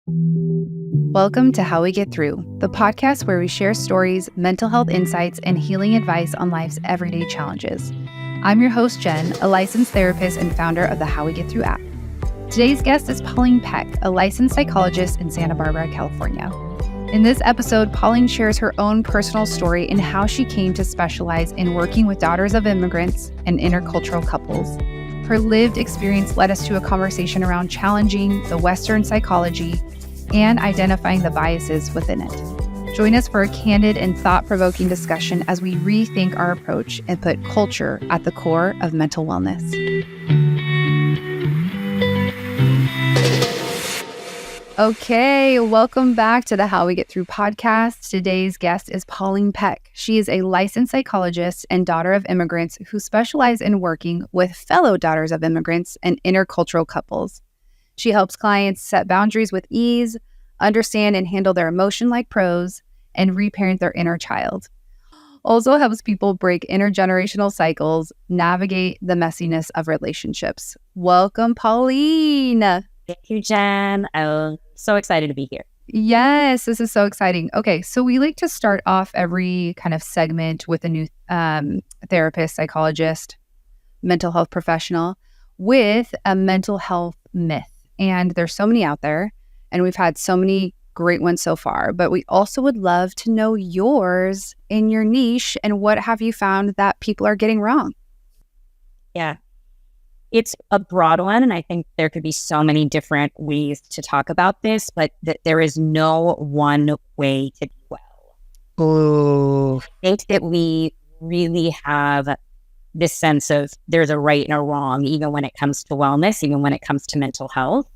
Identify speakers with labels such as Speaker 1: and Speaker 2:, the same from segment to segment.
Speaker 1: Welcome to How We Get Through, the podcast where we share stories, mental health insights, and healing advice on life's everyday challenges. I'm your host, Jen, a licensed therapist and founder of the How We Get Through app. Today's guest is Pauline Peck, a licensed psychologist in Santa Barbara, California. In this episode, Pauline shares her own personal story and how she came to specialize in working with daughters of immigrants and intercultural couples. Her lived experience led us to a conversation around challenging the Western psychology and identifying the biases within it. Join us for a candid and thought-provoking discussion as we rethink our approach and put culture at the core of mental wellness. Okay, welcome back to the How We Get Through podcast. Today's guest is Pauline Peck. She is a licensed psychologist and daughter of immigrants who specialize in working with fellow daughters of immigrants and intercultural couples. She helps clients set boundaries with ease, understand and handle their emotion like pros, and reparent their inner child. Also helps people break intergenerational cycles, navigate the messiness of relationships. Welcome, Pauline.
Speaker 2: Thank you, Jen. I'm so excited to be here.
Speaker 1: Yes, this is so exciting. Okay, so we like to start off every kind of segment with a new therapist, psychologist, mental health professional with a mental health myth. And there's so many out there, and we've had so many great ones so far, but we also would love to know yours in your niche and what have you found that people are getting wrong?
Speaker 2: Yeah, it's a broad one, and I think there could be so many different ways to talk about this, but there is no one way to be well.
Speaker 1: Oh,
Speaker 2: I think that we really have this sense of there's a right and a wrong, even when it comes to wellness, even when it comes to mental health.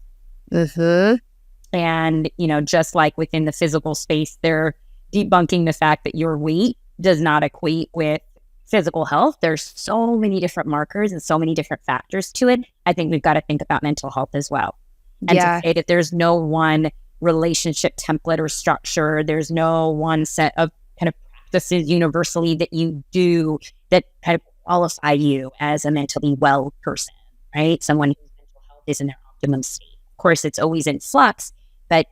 Speaker 2: And, just like within the physical space, they're debunking the fact that your weight does not equate with physical health. There's so many different markers and so many different factors to it. I think we've got to think about mental health as well. And to say that there's no one relationship template or structure, there's no one set of kind of practices universally that you do that kind of qualify you as a mentally well person, right? Someone whose mental health is in their optimum state. Of course, it's always in flux, but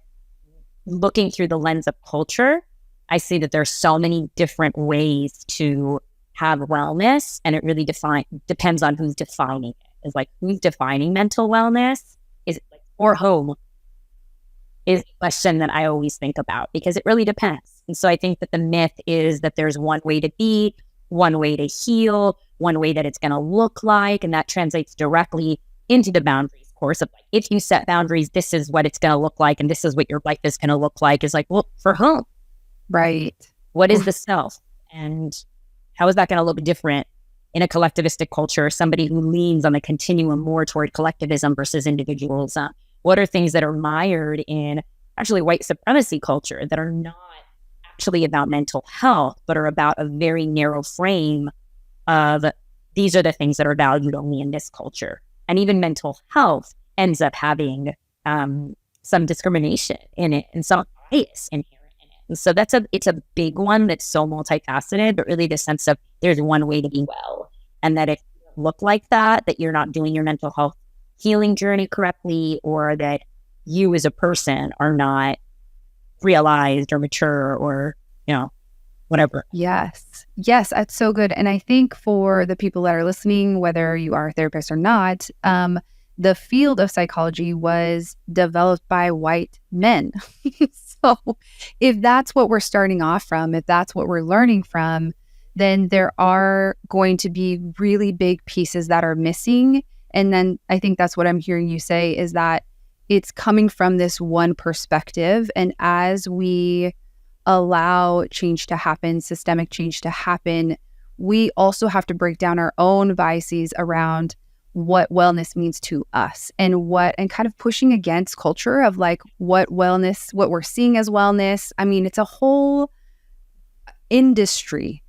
Speaker 2: looking through the lens of culture, I see that there's so many different ways to have wellness, and it really depends on who's defining it. It's like, who's defining mental wellness? Is it like, or whom? Is a question that I always think about, because it really depends. And so I think that the myth is that there's one way to be, one way to heal, one way that it's going to look like, and that translates directly into the boundaries course of like, if you set boundaries, this is what it's going to look like, and this is what your life is going to look like. Is like, well, for whom?
Speaker 1: right.
Speaker 2: What is the self? And how is that going to look different in a collectivistic culture, somebody who leans on the continuum more toward collectivism versus individualism? What are things that are mired in actually white supremacy culture that are not actually about mental health, but are about a very narrow frame of these are the things that are valued only in this culture? And even mental health ends up having some discrimination in it and some bias inherent in it. And so it's a big one that's so multifaceted, but really the sense of there's one way to be well. And that if you look like that you're not doing your mental health healing journey correctly, or that you as a person are not realized or mature or, whatever.
Speaker 1: Yes, that's so good. And I think for the people that are listening, whether you are a therapist or not, the field of psychology was developed by white men. So if that's what we're starting off from, if that's what we're learning from, then there are going to be really big pieces that are missing. And then I think that's what I'm hearing you say, is that it's coming from this one perspective. And as we allow change to happen, systemic change to happen, we also have to break down our own biases around what wellness means to us, and kind of pushing against culture of like what we're seeing as wellness. I mean, it's a whole industry,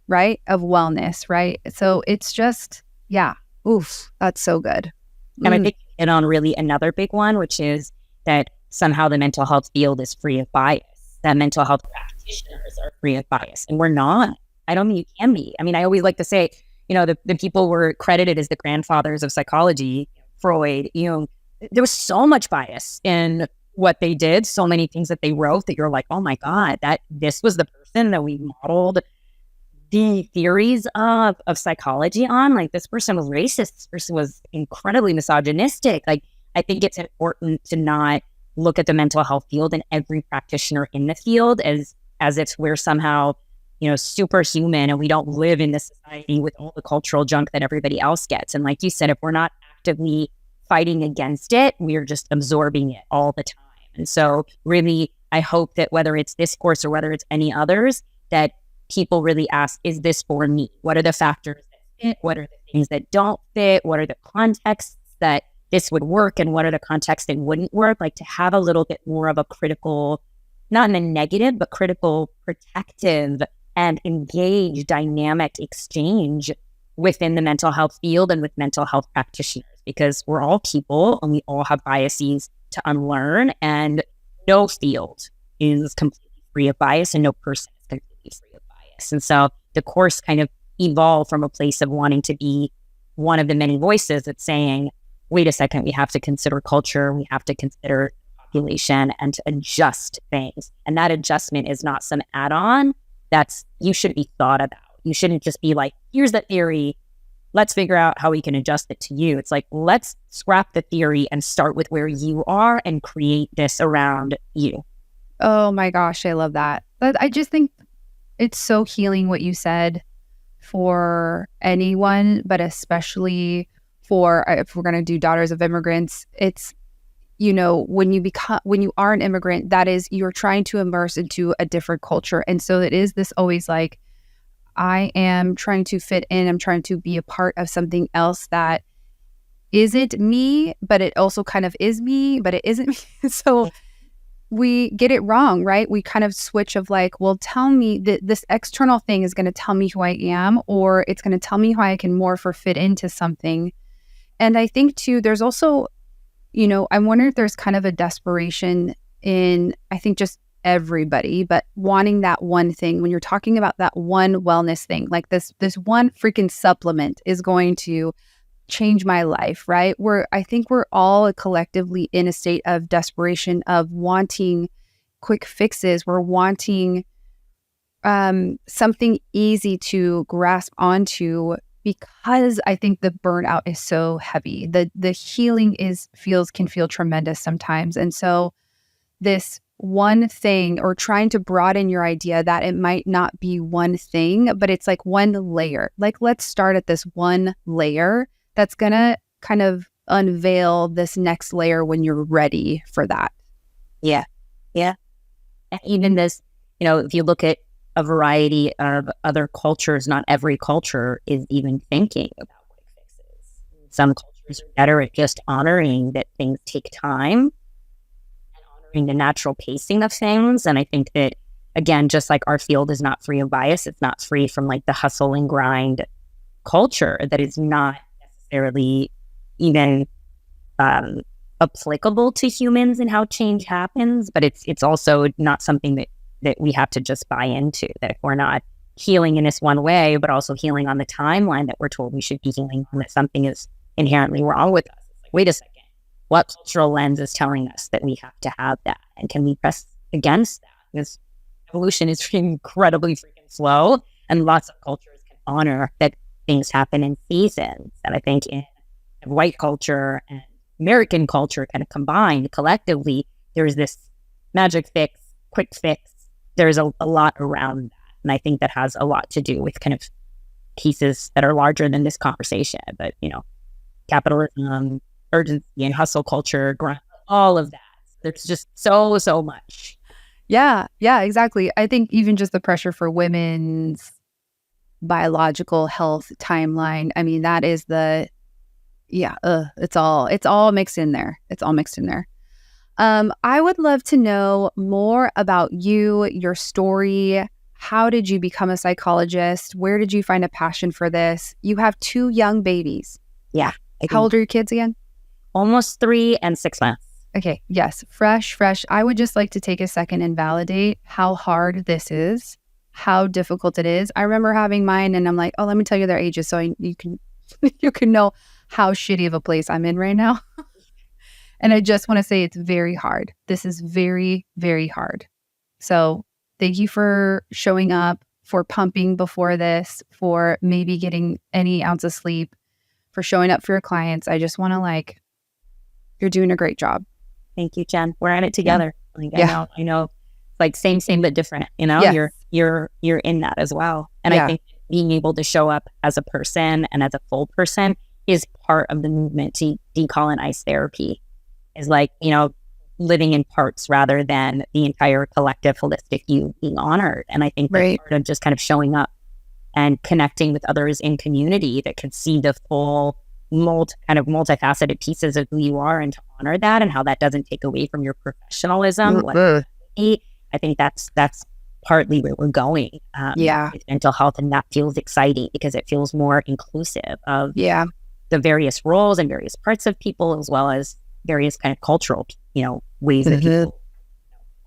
Speaker 1: right, of wellness, right? So it's just, that's so good.
Speaker 2: And I think it on really another big one, which is that somehow the mental health field is free of bias, that mental health practitioners are free of bias, and we're not. I don't think you can be. I mean, I always like to say, the people were credited as the grandfathers of psychology, Freud, there was so much bias in what they did, so many things that they wrote that you're like, oh my God, this was the person that we modeled the theories of psychology on. Like, this person was racist. This person was incredibly misogynistic. Like, I think it's important to not look at the mental health field and every practitioner in the field as if we're somehow, superhuman and we don't live in this society with all the cultural junk that everybody else gets. And like you said, if we're not actively fighting against it, we're just absorbing it all the time. And so really, I hope that whether it's this course or whether it's any others, that people really ask, is this for me? What are the factors that fit? What are the things that don't fit? What are the contexts that this would work? And what are the contexts that wouldn't work? Like, to have a little bit more of a critical, not in a negative, but critical, protective, and engaged dynamic exchange within the mental health field and with mental health practitioners, because we're all people and we all have biases to unlearn, and no field is completely free of bias and no person is completely free of bias. And so the course kind of evolved from a place of wanting to be one of the many voices that's saying, wait a second, we have to consider culture, we have to consider population and to adjust things. And that adjustment is not some add-on you should be thought about. You shouldn't just be like, here's the theory, let's figure out how we can adjust it to you. It's like, let's scrap the theory and start with where you are and create this around you.
Speaker 1: Oh my gosh, I love that. But I just think it's so healing what you said for anyone, but especially for, if we're going to do Daughters of Immigrants, it's, when you are an immigrant, that is, you're trying to immerse into a different culture. And so it is this always like, I am trying to fit in, I'm trying to be a part of something else that isn't me, but it also kind of is me, but it isn't me. So we get it wrong, right? We kind of switch of like, well, tell me that this external thing is going to tell me who I am, or it's going to tell me how I can morph or fit into something. And I think too, there's also, I wonder if there's kind of a desperation in, I think, just everybody, but wanting that one thing. When you're talking about that one wellness thing, like this one freaking supplement is going to change my life, right? I think we're all collectively in a state of desperation of wanting quick fixes. We're wanting something easy to grasp onto, because I think the burnout is so heavy. The healing can feel tremendous sometimes. And so this one thing, or trying to broaden your idea that it might not be one thing, but it's like one layer. Like, let's start at this one layer that's going to kind of unveil this next layer when you're ready for that.
Speaker 2: Yeah. Yeah. And even this, if you look at a variety of other cultures, not every culture is even thinking about quick fixes. Some cultures are better at just honoring that things take time and honoring the natural pacing of things. And I think that, again, just like our field is not free of bias, it's not free from like the hustle and grind culture that is not necessarily even applicable to humans and how change happens, but it's also not something that we have to just buy into, that if we're not healing in this one way, but also healing on the timeline that we're told we should be healing on, that something is inherently wrong with us. It's like, wait a second, what cultural lens is telling us that we have to have that? And can we press against that? Because evolution is incredibly freaking slow, and lots of cultures can honor that things happen in seasons. And I think in white culture and American culture kind of combined collectively, there's this magic fix, quick fix. There's a lot around that. And I think that has a lot to do with kind of pieces that are larger than this conversation. But, capitalism, urgency, and hustle culture, all of that. There's just so much.
Speaker 1: Yeah, exactly. I think even just the pressure for women's biological health timeline, I mean, that is it's all mixed in there. It's all mixed in there. I would love to know more about you, your story. How did you become a psychologist? Where did you find a passion for this? You have 2 young babies.
Speaker 2: Yeah.
Speaker 1: How old are your kids again?
Speaker 2: Almost 3 and 6 months.
Speaker 1: Okay. Yes. Fresh. I would just like to take a second and validate how hard this is, how difficult it is. I remember having mine and I'm like, oh, let me tell you their ages so you can know how shitty of a place I'm in right now. And I just want to say it's very hard. This is very, very hard. So thank you for showing up, for pumping before this, for maybe getting any ounce of sleep, for showing up for your clients. I just want to you're doing a great job.
Speaker 2: Thank you, Jen. We're in it together.
Speaker 1: Yeah.
Speaker 2: I know, like same, but different,
Speaker 1: Yes.
Speaker 2: you're in that as well. And I think being able to show up as a person and as a full person is part of the movement to decolonize therapy, is living in parts rather than the entire collective holistic you being honored. And I think that's part of just kind of showing up and connecting with others in community that can see the full multifaceted pieces of who you are, and to honor that, and how that doesn't take away from your professionalism. I think that's partly where we're going with mental health, and that feels exciting because it feels more inclusive of the various roles and various parts of people, as well as various kind of cultural ways that people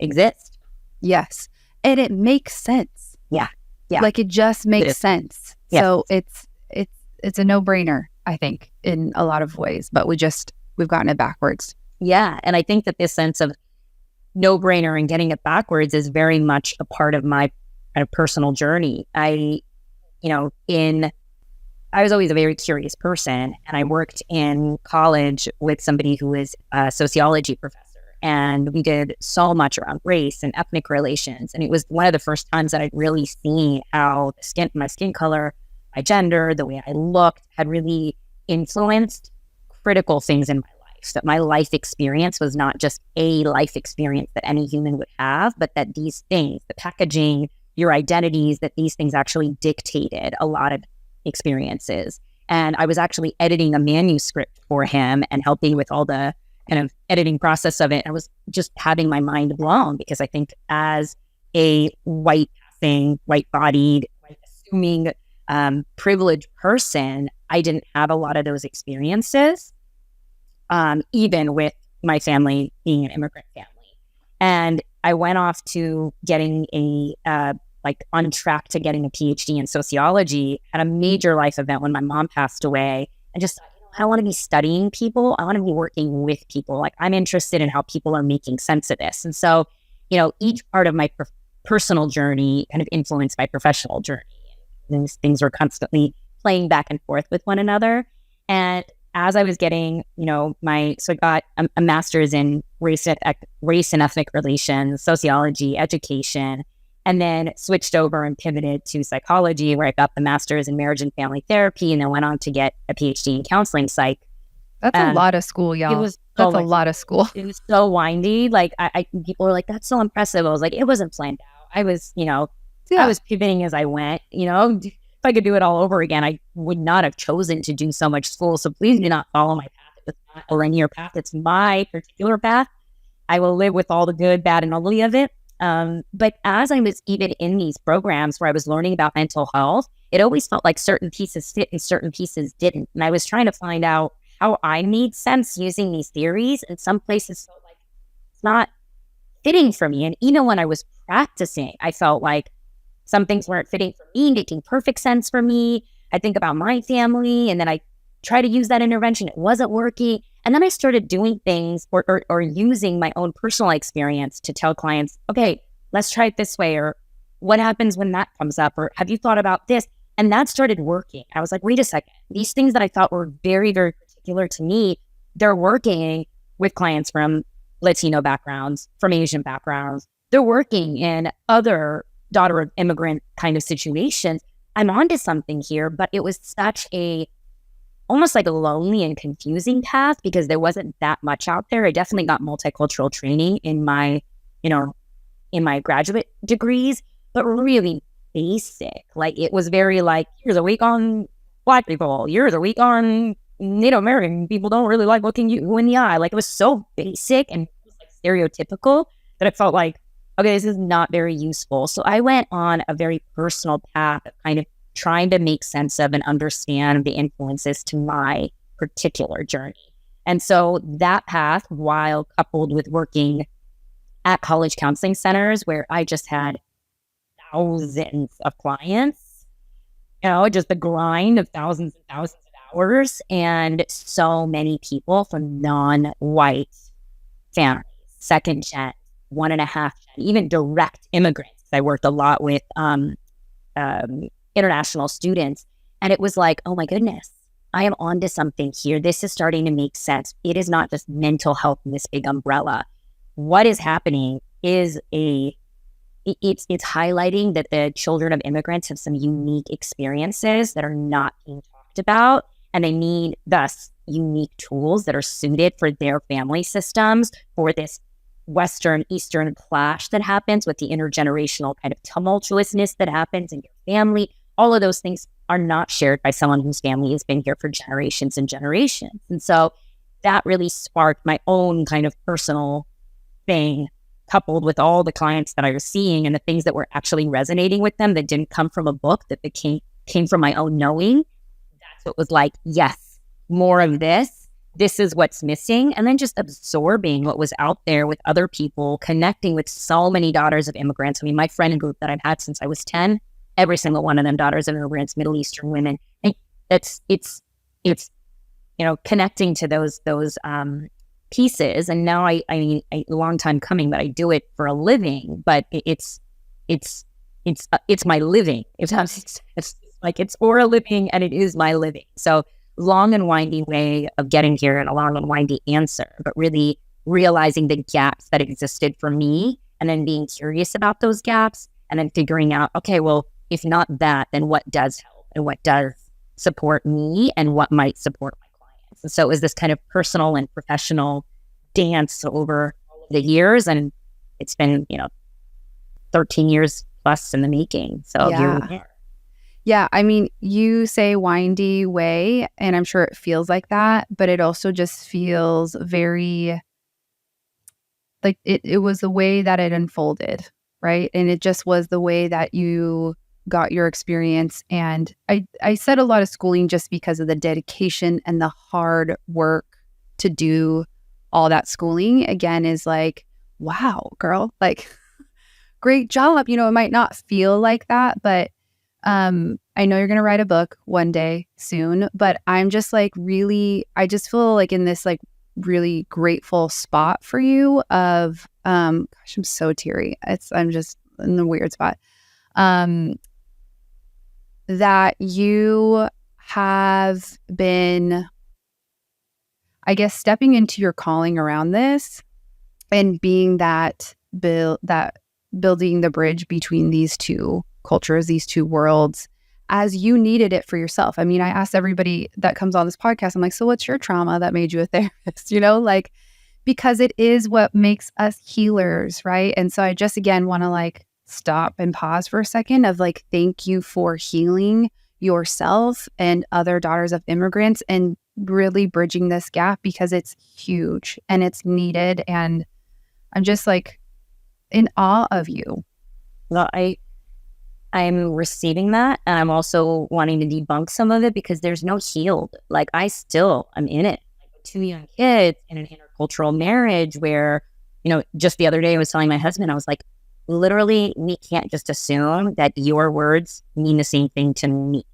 Speaker 2: exist.
Speaker 1: Yes. And it makes sense.
Speaker 2: Yeah.
Speaker 1: It just makes sense.
Speaker 2: Yes.
Speaker 1: So it's a no-brainer, I think, in a lot of ways, but we've gotten it backwards.
Speaker 2: Yeah. And I think that this sense of no-brainer and getting it backwards is very much a part of my kind of personal journey. I was always a very curious person, and I worked in college with somebody who was a sociology professor, and we did so much around race and ethnic relations. And it was one of the first times that I'd really seen how my skin color, my gender, the way I looked had really influenced critical things in my life. That my life experience was not just a life experience that any human would have, but that these things, the packaging, your identities, that these things actually dictated a lot of experiences. And I was actually editing a manuscript for him and helping with all the kind of editing process of it. I was just having my mind blown, because I think as a white-bodied, white-assuming, privileged person, I didn't have a lot of those experiences, even with my family being an immigrant family. And I went off to getting on track to getting a PhD in sociology, at a major life event when my mom passed away, and just thought, I want to be studying people. I want to be working with people. I'm interested in how people are making sense of this. And so, each part of my personal journey kind of influenced my professional journey. And these things were constantly playing back and forth with one another. And as I was getting, so I got a master's in race and ethnic relations, sociology, education, and then switched over and pivoted to psychology, where I got the master's in marriage and family therapy, and then went on to get a PhD in counseling psych.
Speaker 1: That's a lot of school, y'all. That's a lot of school.
Speaker 2: It was so windy. People were like, that's so impressive. I was like, it wasn't planned out. I was, I was pivoting as I went. If I could do it all over again, I would not have chosen to do so much school. So please do not follow my path. It's not a linear path. It's my particular path. I will live with all the good, bad, and ugly of it. But as I was even in these programs where I was learning about mental health, it always felt like certain pieces fit and certain pieces didn't. And I was trying to find out how I made sense using these theories, and some places felt like it's not fitting for me. And even when I was practicing, I felt like some things weren't fitting for me, making perfect sense for me. I think about my family, and then I try to use that intervention. It wasn't working. And then I started doing things or using my own personal experience to tell clients, okay, let's try it this way, or what happens when that comes up, or have you thought about this? And that started working. I was like, wait a second, these things that I thought were very, very particular to me, they're working with clients from Latino backgrounds, from Asian backgrounds. They're working in other daughter of immigrant kind of situations. I'm onto something here, but it was such almost like a lonely and confusing path, because there wasn't that much out there. I definitely got multicultural training in my graduate degrees, but really basic. It was very here's a week on Black people, here's a week on Native American people don't really like looking you in the eye. It was so basic and stereotypical that it felt like, okay, this is not very useful. So I went on a very personal path of kind of trying to make sense of and understand the influences to my particular journey. And so that path, while coupled with working at college counseling centers where I just had thousands of clients, just the grind of thousands and thousands of hours, and so many people from non-white families, second gen, 1.5 gen, even direct immigrants. I worked a lot with international students. And it was like, oh my goodness, I am onto something here. This is starting to make sense. It is not just mental health in this big umbrella. What is happening is it's highlighting that the children of immigrants have some unique experiences that are not being talked about, and they need thus unique tools that are suited for their family systems, for this Western Eastern clash that happens with the intergenerational kind of tumultuousness that happens in your family. All of those things are not shared by someone whose family has been here for generations and generations. And so that really sparked my own kind of personal thing, coupled with all the clients that I was seeing and the things that were actually resonating with them that didn't come from a book, that came from my own knowing. That's what was like, yes, more of this. This is what's missing. And then just absorbing what was out there with other people, connecting with so many daughters of immigrants. I mean, my friend group that I've had since I was 10, every single one of them daughters of immigrants, Middle Eastern women. And it's connecting to those pieces. And now I mean, a long time coming, but I do it for a living. But it's my living. It's like it's for a living, and it is my living. So long and windy way of getting here, and a long and windy answer, but really realizing the gaps that existed for me, and then being curious about those gaps, and then figuring out, okay, well, if not that, then what does help, and what does support me, and what might support my clients. And so it was this kind of personal and professional dance over all of the years, and it's been 13 years plus in the making. So here we are.
Speaker 1: Yeah, I mean, you say windy way, and I'm sure it feels like that, but it also just feels very like it was the way that it unfolded, right? And it just was the way that you got your experience. And I said a lot of schooling just because of the dedication and the hard work to do all that schooling. Again, is like, wow, girl, like, great job. It might not feel like that, but I know you're going to write a book one day soon, but I'm just like I just feel like in this like really grateful spot for you of, gosh, I'm so teary. I'm just in the weird spot. That you have been, I guess, stepping into your calling around this and being that building the bridge between these two cultures, these two worlds, as you needed it for yourself. I mean, I asked everybody that comes on this podcast, I'm like, so what's your trauma that made you a therapist? Because it is what makes us healers, right? And so I just, again, want to like stop and pause for a second of like, thank you for healing yourself and other daughters of immigrants and really bridging this gap, because it's huge and it's needed. And I'm just like in awe of you.
Speaker 2: Well, I'm receiving that, and I'm also wanting to debunk some of it, because there's no healed. Like, I'm in it. Like, with 2 young kids in an intercultural marriage where, just the other day I was telling my husband, I was like, literally, we can't just assume that your words mean the same thing to me.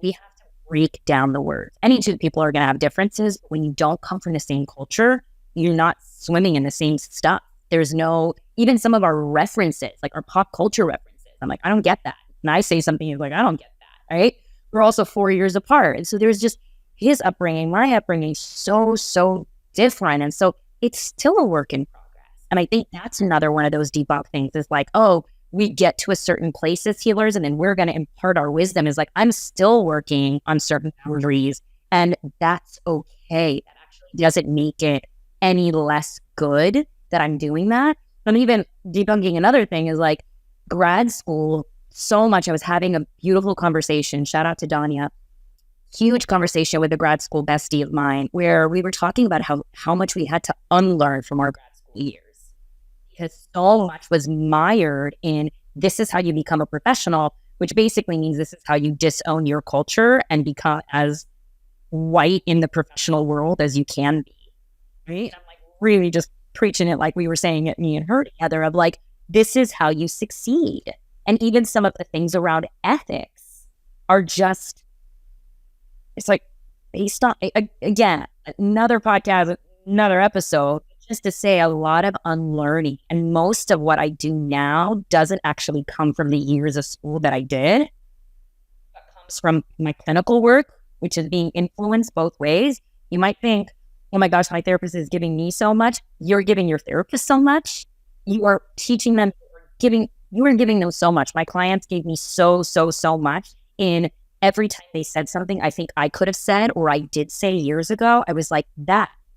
Speaker 2: We have to break down the words. Any two people are going to have differences. When you don't come from the same culture, you're not swimming in the same stuff. There's no, even some of our references, like our pop culture references, I'm like, I don't get that. And I say something, he's like, I don't get that, right? We're also 4 years apart. And so there's just his upbringing, my upbringing, so different. And so it's still a work in progress. And I think that's another one of those debunk things is like, oh, we get to a certain place as healers, and then we're going to impart our wisdom. Is like, I'm still working on certain boundaries, and that's okay. That actually doesn't make it any less good that I'm doing that. And even debunking another thing is like, grad school, so much. I was having a beautiful conversation. Shout out to Danya. Huge conversation with a grad school bestie of mine, where we were talking about how much we had to unlearn from our grad school years, because so much was mired in this is how you become a professional, which basically means this is how you disown your culture and become as white in the professional world as you can be. Right? I'm like really just preaching it like we were saying it, me and her together, of like, this is how you succeed. And even some of the things around ethics are just, it's like based on, again, another podcast, another episode, just to say a lot of unlearning. And most of what I do now doesn't actually come from the years of school that I did. It comes from my clinical work, which is being influenced both ways. You might think, oh my gosh, my therapist is giving me so much. You're giving your therapist so much. You are teaching them, you are giving them so much. My clients gave me so much. In every time they said something I think I could have said or I did say years ago, I was like,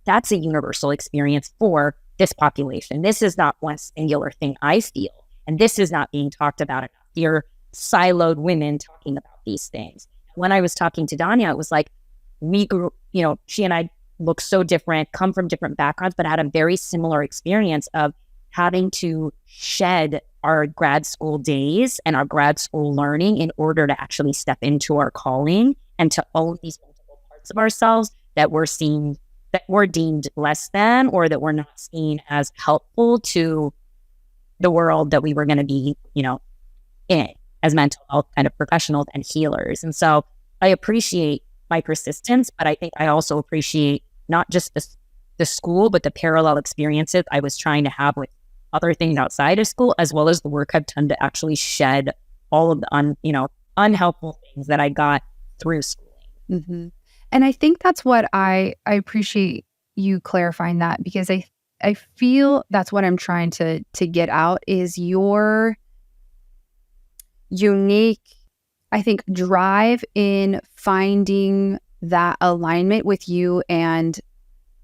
Speaker 2: that's a universal experience for this population. This is not one singular thing I feel. And this is not being talked about enough. You're siloed women talking about these things. When I was talking to Danya, it was like, we grew, she and I look so different, come from different backgrounds, but had a very similar experience of having to shed our grad school days and our grad school learning in order to actually step into our calling and to own these multiple parts of ourselves that were deemed less than, or that were not seen as helpful to the world that we were going to be, in as mental health kind of professionals and healers. And so I appreciate my persistence, but I think I also appreciate not just the school, but the parallel experiences I was trying to have with other things outside of school, as well as the work I've done to actually shed all of the unhelpful things that I got through schooling.
Speaker 1: Mm-hmm. And I think that's what I appreciate you clarifying that, because I feel that's what I'm trying to get out is your unique, I think, drive in finding that alignment with you and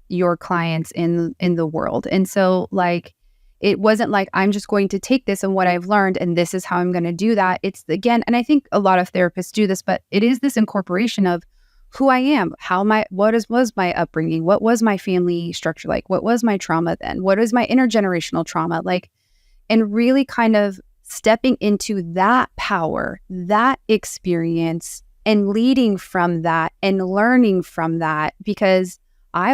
Speaker 1: your clients in the world. And so like, it wasn't like, I'm just going to take this and what I've learned, and this is how I'm going to do that. It's again, and I think a lot of therapists do this, but it is this incorporation of who I am, was my upbringing, what was my family structure like, what was my trauma then, what is my intergenerational trauma like, and really kind of stepping into that power, that experience, and leading from that and learning from that. Because I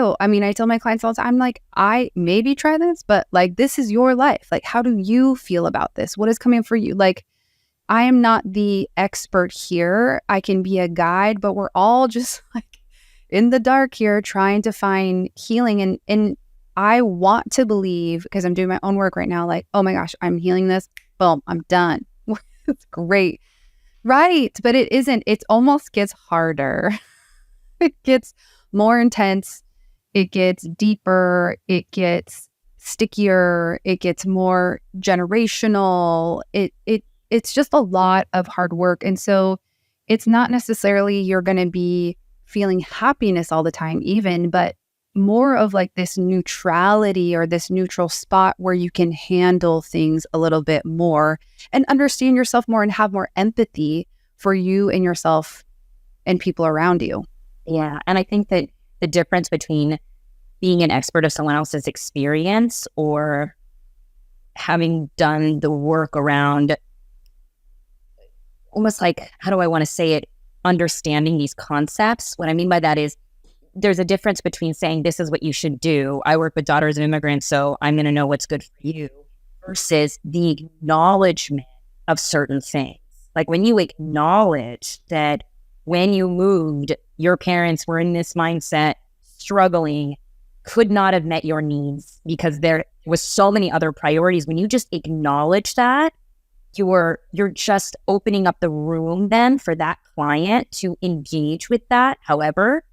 Speaker 1: tell my clients all the time, I'm like, I maybe try this, but like, this is your life. Like, how do you feel about this? What is coming for you? Like, I am not the expert here. I can be a guide, but we're all just like in the dark here trying to find healing. And I want to believe, because I'm doing my own work right now, like, oh my gosh, I'm healing this. Boom, I'm done. It's great. Right. But it isn't. It almost gets harder. It gets more intense. It gets deeper. It gets stickier. It gets more generational. It's just a lot of hard work. And so it's not necessarily you're going to be feeling happiness all the time even, but more of like this neutrality or this neutral spot where you can handle things a little bit more and understand yourself more and have more empathy for you and yourself and people around you.
Speaker 2: Yeah. And I think that the difference between being an expert of someone else's experience or having done the work around almost like, how do I want to say it, understanding these concepts. What I mean by that is there's a difference between saying this is what you should do. I work with daughters of immigrants, so I'm going to know what's good for you, versus the acknowledgement of certain things. Like when you acknowledge that when you moved, your parents were in this mindset, struggling, could not have met your needs because there was so many other priorities. When you just acknowledge that, you're just opening up the room then for that client to engage with that. However,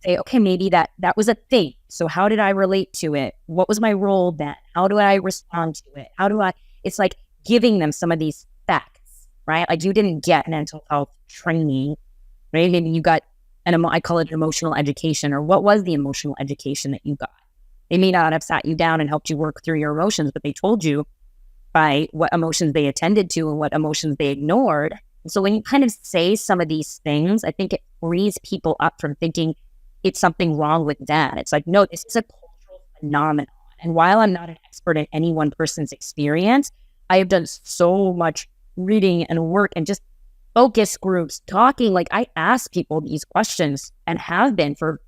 Speaker 2: say, okay, maybe that was a thing. So how did I relate to it? What was my role then? How do I respond to it? It's like giving them some of these facts, right? Like you didn't get mental health training, right? Maybe you got I call it emotional education, or what was the emotional education that you got? They may not have sat you down and helped you work through your emotions, but they told you by what emotions they attended to and what emotions they ignored. And so when you kind of say some of these things, I think it frees people up from thinking it's something wrong with that. It's like, no, this is a cultural phenomenon. And while I'm not an expert in any one person's experience, I have done so much reading and work and just focus groups talking. Like I ask people these questions and have been for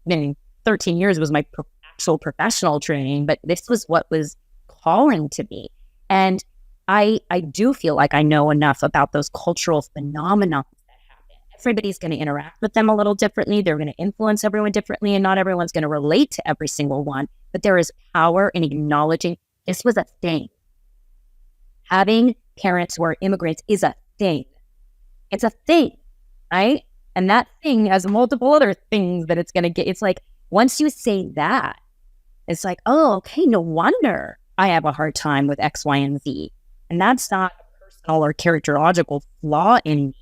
Speaker 2: 13 years was my actual professional training, but this was what was calling to me. And I do feel like I know enough about those cultural phenomena that happen. Everybody's going to interact with them a little differently. They're going to influence everyone differently, and not everyone's going to relate to every single one. but there is power in acknowledging this was a thing. Having parents who are immigrants is a thing. It's a thing, right? And that thing has multiple other things that it's going to get. It's like, once you say that, it's like, oh, okay, no wonder I have a hard time with X, Y, and Z. And that's not a personal or characterological flaw in me.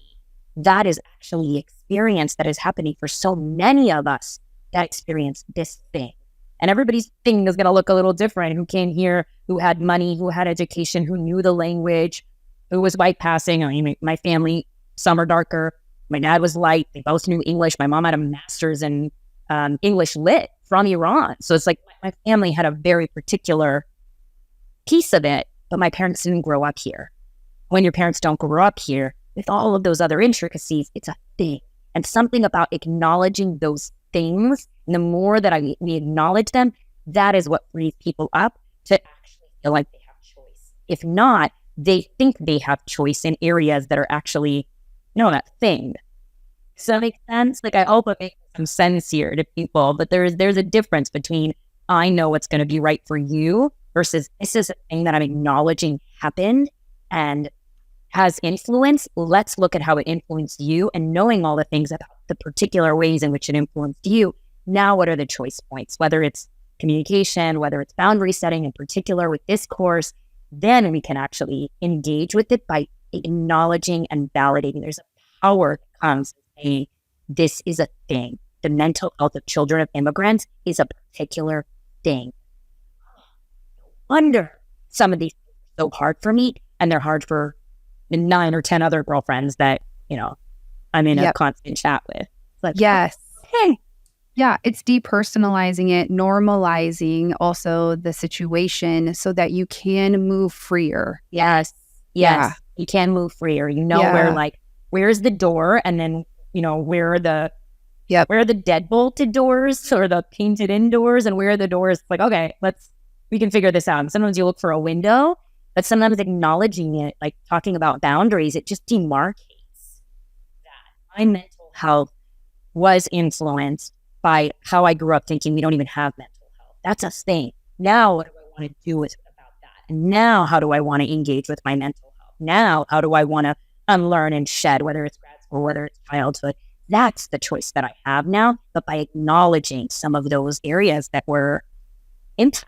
Speaker 2: That is actually experience that is happening for so many of us that experience this thing. And everybody's thing is going to look a little different. Who came here, who had money, who had education, who knew the language, who was white passing. I mean, my family, some are darker. My dad was light. They both knew English. My mom had a master's in English lit from Iran. So it's like my family had a very particular piece of it, but my parents didn't grow up here. When your parents don't grow up here, with all of those other intricacies, it's a thing. And something about acknowledging those things, and the more that we acknowledge them, that is what frees people up to actually feel like they have choice. If not, they think they have choice in areas that are actually, that thing. Does that make sense? Like, I hope it makes some sense here to people, but there's a difference between I know what's going to be right for you versus this is a thing that I'm acknowledging happened and has influence. Let's look at how it influenced you, and knowing all the things about the particular ways in which it influenced you. Now, what are the choice points? Whether it's communication, whether it's boundary setting in particular with this course, then we can actually engage with it by acknowledging and validating. There's a power that comes from saying, this is a thing. The mental health of children of immigrants is a particular thing. No wonder some of these things are so hard for me, and they're hard for 9 or 10 other girlfriends that, I'm in a constant chat with. It's like,
Speaker 1: yes.
Speaker 2: Hey.
Speaker 1: Yeah, it's depersonalizing it, normalizing also the situation so that you can move freer.
Speaker 2: Yes. Yeah. You can move freer. Where's the door? And then, where are the deadbolted doors or the painted in doors, and where are the doors? Like, okay, we can figure this out. And sometimes you look for a window, but sometimes acknowledging it, like talking about boundaries, it just demarcates that my mental health was influenced by how I grew up thinking we don't even have mental health. That's a thing. Now, what do I want to do about that? And now, how do I want to engage with my mental health? Now, how do I want to unlearn and shed, whether it's grad school, whether it's childhood? That's the choice that I have now, but by acknowledging some of those areas that were impacts.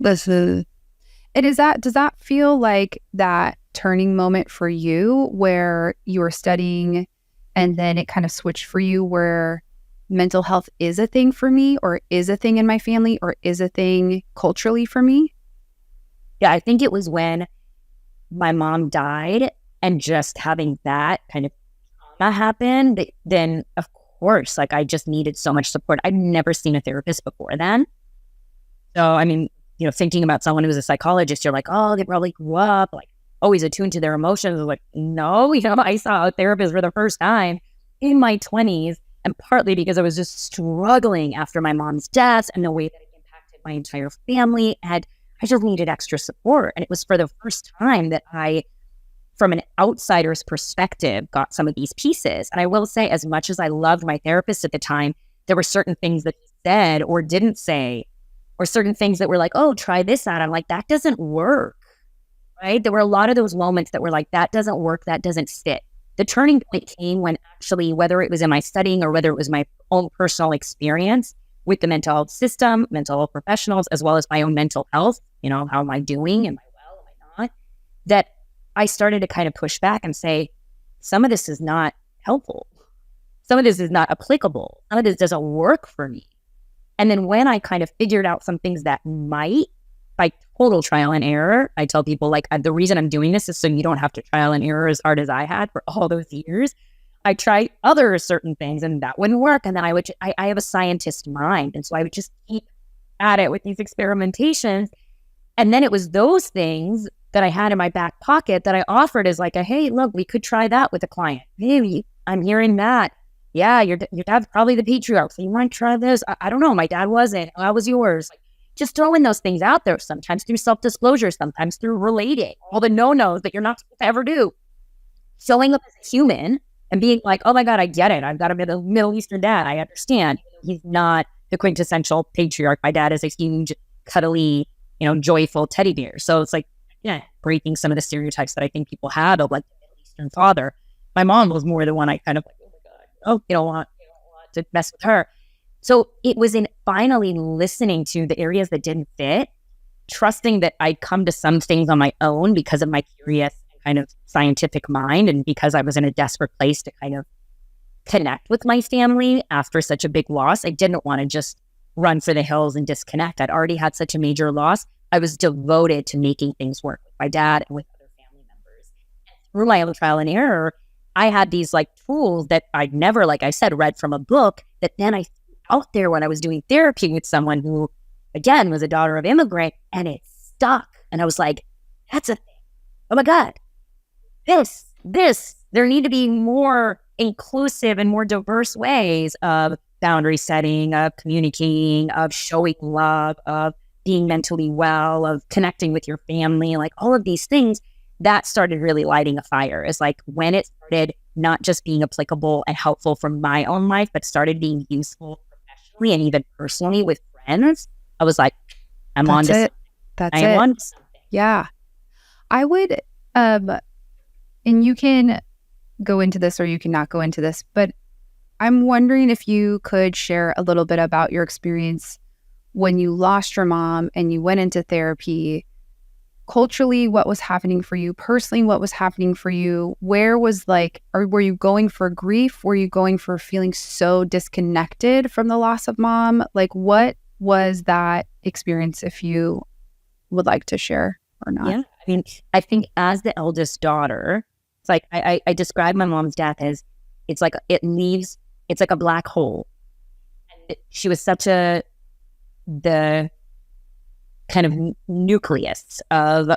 Speaker 1: Does that feel like that turning moment for you where you were studying and then it kind of switched for you where mental health is a thing for me, or is a thing in my family, or is a thing culturally for me?
Speaker 2: Yeah, I think it was when my mom died and just having that kind of trauma happen, then of course, like I just needed so much support. I'd never seen a therapist before then. So, I mean, thinking about someone who's a psychologist, you're like, oh, they probably grew up like always attuned to their emotions. Like, no, I saw a therapist for the first time in my 20s, and partly because I was just struggling after my mom's death and the way that it impacted my entire family. And I just needed extra support. And it was for the first time that I, from an outsider's perspective, got some of these pieces. And I will say, as much as I loved my therapist at the time, there were certain things that he said or didn't say, or certain things that were like, oh, try this out. I'm like, that doesn't work, right? There were a lot of those moments that were like, that doesn't work, that doesn't fit. The turning point came when actually, whether it was in my studying or whether it was my own personal experience with the mental health system, mental health professionals, as well as my own mental health, how am I doing? Am I well? Am I not? That I started to kind of push back and say, some of this is not helpful. Some of this is not applicable. Some of this doesn't work for me. And then when I kind of figured out some things that might, by total trial and error, I tell people, like, the reason I'm doing this is so you don't have to trial and error as hard as I had for all those years. I tried other certain things and that wouldn't work. And then I have a scientist mind. And so I would just keep at it with these experimentations. And then it was those things that I had in my back pocket that I offered as like, hey, look, we could try that with a client. Maybe I'm hearing that. Yeah, your dad's probably the patriarch, so you might try this. I don't know. My dad wasn't. How was yours? Like, just throwing those things out there, sometimes through self-disclosure, sometimes through relating, all the no-nos that you're not supposed to ever do. Showing up as a human and being like, oh my God, I get it. I've got a Middle Eastern dad. I understand. He's not the quintessential patriarch. My dad is a huge cuddly, joyful teddy bear. So it's like, yeah, breaking some of the stereotypes that I think people had of like the Middle Eastern father. My mom was more the one I kind of like, oh my God, you don't want to mess with her. So it was in finally listening to the areas that didn't fit, trusting that I'd come to some things on my own because of my curious and kind of scientific mind, and because I was in a desperate place to kind of connect with my family after such a big loss. I didn't want to just run for the hills and disconnect. I'd already had such a major loss. I was devoted to making things work with my dad and with other family members. And through my own trial and error, I had these like tools that I'd never, like I said, read from a book, that then I threw out there when I was doing therapy with someone who, again, was a daughter of immigrant, and it stuck. And I was like, that's a thing. Oh my God, there need to be more inclusive and more diverse ways of boundary setting, of communicating, of showing love, of being mentally well, of connecting with your family, like all of these things. That started really lighting a fire. It's like when it started not just being applicable and helpful for my own life, but started being useful professionally and even personally with friends, I was like, I'm on to something.
Speaker 1: That's it.
Speaker 2: On to something.
Speaker 1: Yeah. I would, and you can go into this or you cannot go into this, but I'm wondering if you could share a little bit about your experience when you lost your mom and you went into therapy. Culturally, what was happening for you? Personally, what was happening for you? Where was like, or were you going for grief? Were you going for feeling so disconnected from the loss of mom? Like, what was that experience, if you would like to share or not?
Speaker 2: Yeah, I mean, I think as the eldest daughter, it's like I describe my mom's death as it's like a black hole. And she was such the kind of nucleus of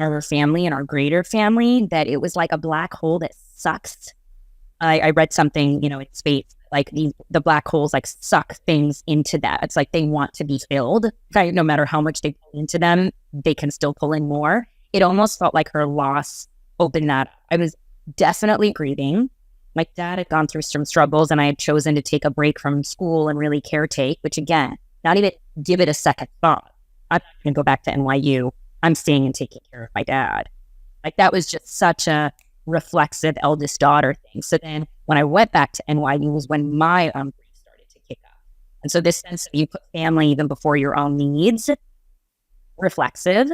Speaker 2: our family and our greater family, that it was like a black hole that sucks. I read something, in space, like the black holes like suck things into that. It's like they want to be filled. Right? No matter how much they pull into them, they can still pull in more. It almost felt like her loss opened that up. I was definitely grieving. My dad had gone through some struggles, and I had chosen to take a break from school and really caretake, which again, not even give it a second thought. I'm not going to go back to NYU. I'm staying and taking care of my dad. Like that was just such a reflexive eldest daughter thing. So then when I went back to NYU was when my grief started to kick up. And so this sense of you put family even before your own needs, reflexive.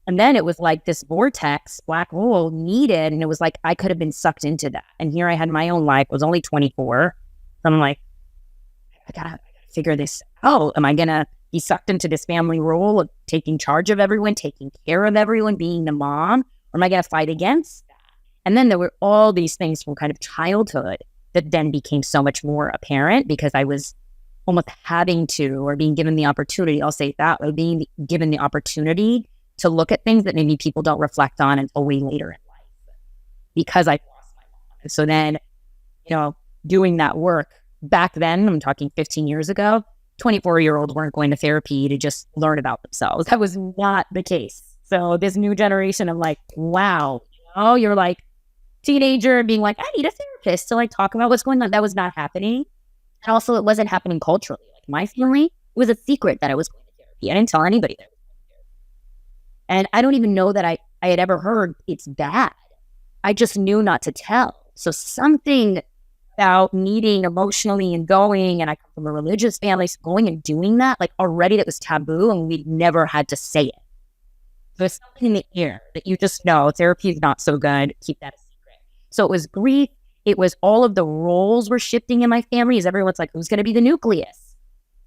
Speaker 2: And then it was like this vortex, black hole needed. And it was like I could have been sucked into that. And here I had my own life. I was only 24. So I'm like, I gotta figure this out. Am I going to be sucked into this family role of taking charge of everyone, taking care of everyone, being the mom? Or am I going to fight against that? And then there were all these things from kind of childhood that then became so much more apparent because I was almost having to, or being given the opportunity, I'll say it that way, being given the opportunity to look at things that maybe people don't reflect on until way later in life because I lost my mom. And so then, doing that work back then, I'm talking 15 years ago, 24-year-olds weren't going to therapy to just learn about themselves. That was not the case. So this new generation of like, wow, you're like teenager being like, I need a therapist to like talk about what's going on. That was not happening. And also it wasn't happening culturally. Like my family, it was a secret that I was going to therapy. I didn't tell anybody that I was going to therapy. And I don't even know that I had ever heard it's bad. I just knew not to tell. So something about needing emotionally and going, and I come from a religious family, so going and doing that, like already that was taboo and we'd never had to say it. There's something in the air that you just know, therapy is not so good, keep that a secret. So it was grief, it was all of the roles were shifting in my family as everyone's like, who's going to be the nucleus?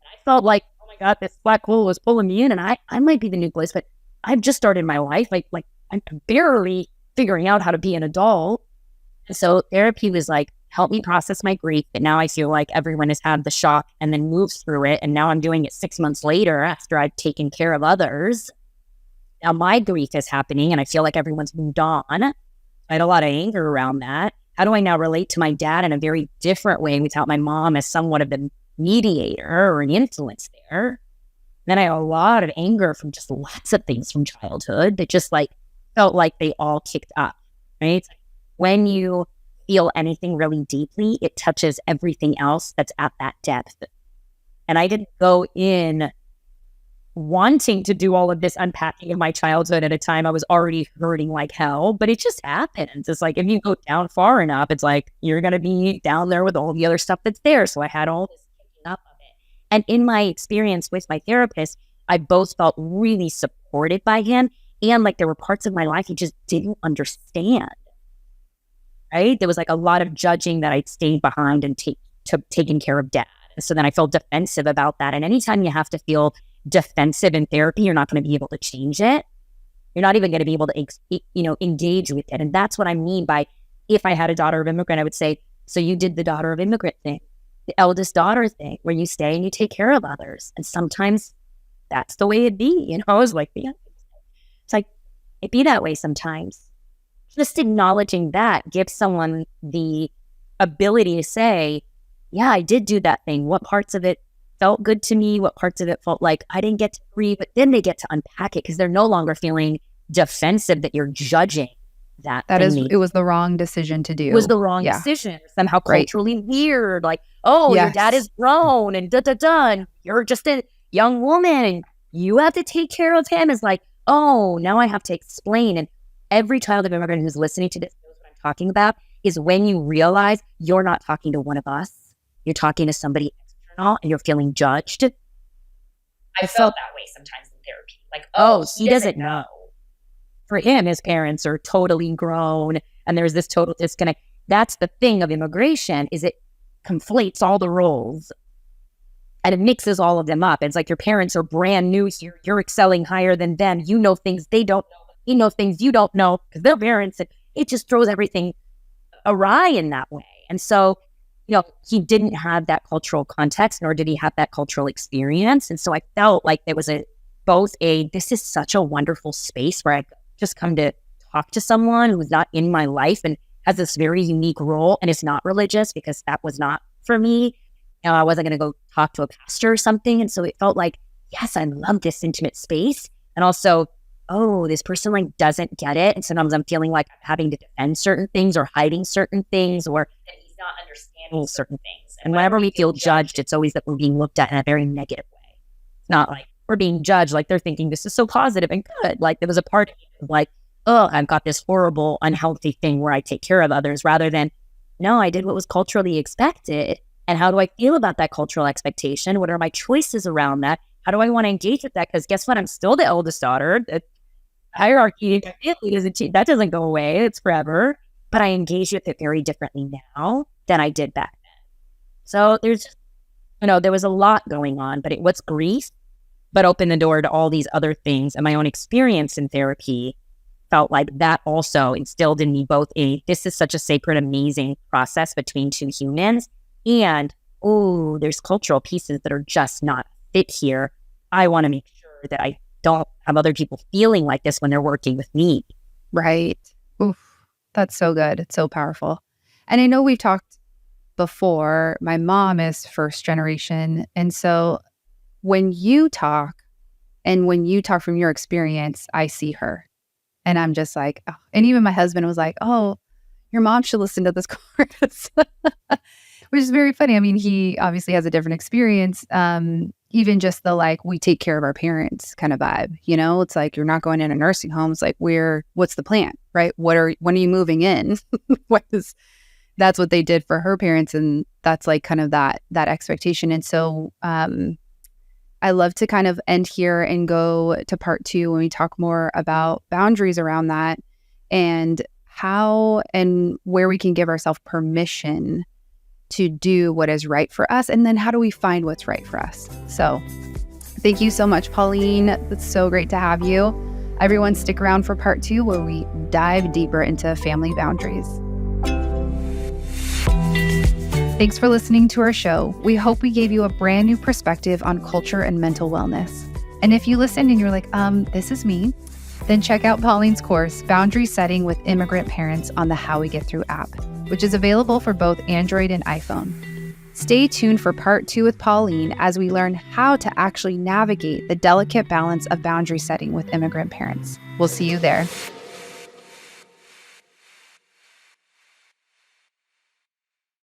Speaker 2: And I felt like, oh my God, this black hole was pulling me in and I might be the nucleus, but I've just started my life, like I'm barely figuring out how to be an adult. And so therapy was like, help me process my grief. But now I feel like everyone has had the shock and then moves through it. And now I'm doing it 6 months later after I've taken care of others. Now my grief is happening and I feel like everyone's moved on. I had a lot of anger around that. How do I now relate to my dad in a very different way without my mom as somewhat of the mediator or an influence there? Then I had a lot of anger from just lots of things from childhood that just like felt like they all kicked up, right? When you feel anything really deeply, it touches everything else that's at that depth. And I didn't go in wanting to do all of this unpacking of my childhood at a time I was already hurting like hell, but it just happens. It's like, if you go down far enough, it's like, you're going to be down there with all the other stuff that's there. So I had all this picking up of it. And in my experience with my therapist, I both felt really supported by him, and like there were parts of my life he just didn't understand, right? There was like a lot of judging that I'd stayed behind and taken care of dad. So then I felt defensive about that. And anytime you have to feel defensive in therapy, you're not going to be able to change it. You're not even going to be able to, engage with it. And that's what I mean by, if I had a daughter of immigrant, I would say, so you did the daughter of immigrant thing, the eldest daughter thing, where you stay and you take care of others. And sometimes that's the way it be, It's like, it's like, it be that way sometimes. Just acknowledging that gives someone the ability to say, yeah, I did do that thing. What parts of it felt good to me? What parts of it felt like I didn't get to breathe? But then they get to unpack it because they're no longer feeling defensive that you're judging that.
Speaker 1: It was the wrong decision to do.
Speaker 2: It was the wrong decision. Somehow culturally weird. Like, oh, your dad is grown and and you're just a young woman and you have to take care of him. Is like, oh, now I have to explain. And every child of immigrant who's listening to this knows what I'm talking about, is when you realize you're not talking to one of us. You're talking to somebody external and you're feeling judged. I felt that way sometimes in therapy. Like, oh, he doesn't know. For him, his parents are totally grown and there's this total disconnect. That's the thing of immigration, is it conflates all the roles and it mixes all of them up. It's like your parents are brand new here. You're excelling higher than them. You know things they don't know. You know things you don't know because they're parents. And it just throws everything awry in that way. And so, he didn't have that cultural context, nor did he have that cultural experience. And so I felt like there was this is such a wonderful space where I just come to talk to someone who's not in my life and has this very unique role and is not religious, because that was not for me. I wasn't going to go talk to a pastor or something. And so it felt like, yes, I love this intimate space. And also, oh, this person like doesn't get it. And sometimes I'm feeling like I'm having to defend certain things or hiding certain things, or that he's not understanding certain things. And whenever we feel judged, it's always that we're being looked at in a very negative way. It's not like we're being judged, like they're thinking this is so positive and good. Like there was a part of like, oh, I've got this horrible, unhealthy thing where I take care of others, rather than, no, I did what was culturally expected. And how do I feel about that cultural expectation? What are my choices around that? How do I want to engage with that? Because guess what? I'm still the eldest daughter. The hierarchy that doesn't go away. It's forever. But I engage with it very differently now than I did back then. So there was a lot going on, but it was grief, but opened the door to all these other things. And my own experience in therapy felt like that also instilled in me both this is such a sacred, amazing process between two humans. And, there's cultural pieces that are just not fit here. I want to make sure that I don't have other people feeling like this when they're working with me.
Speaker 1: Right. Oof, that's so good. It's so powerful. And I know we've talked before, my mom is first generation. And so when you talk from your experience, I see her. And I'm just like, oh. And even my husband was like, oh, your mom should listen to this course. Which is very funny. I mean, he obviously has a different experience. Even just the like, we take care of our parents kind of vibe, it's like, you're not going in a nursing home. It's like, what's the plan, right? when are you moving in? That's what they did for her parents. And that's like kind of that expectation. And so I love to kind of end here and go to part 2 when we talk more about boundaries around that and how and where we can give ourselves permission to do what is right for us. And then how do we find what's right for us? So thank you so much, Pauline. It's so great to have you. Everyone stick around for part 2 where we dive deeper into family boundaries. Thanks for listening to our show. We hope we gave you a brand new perspective on culture and mental wellness. And if you listened and you're like, this is me, then check out Pauline's course, Boundary Setting with Immigrant Parents, on the How We Get Through app, which is available for both Android and iPhone. Stay tuned for part 2 with Pauline as we learn how to actually navigate the delicate balance of boundary setting with immigrant parents. We'll see you there.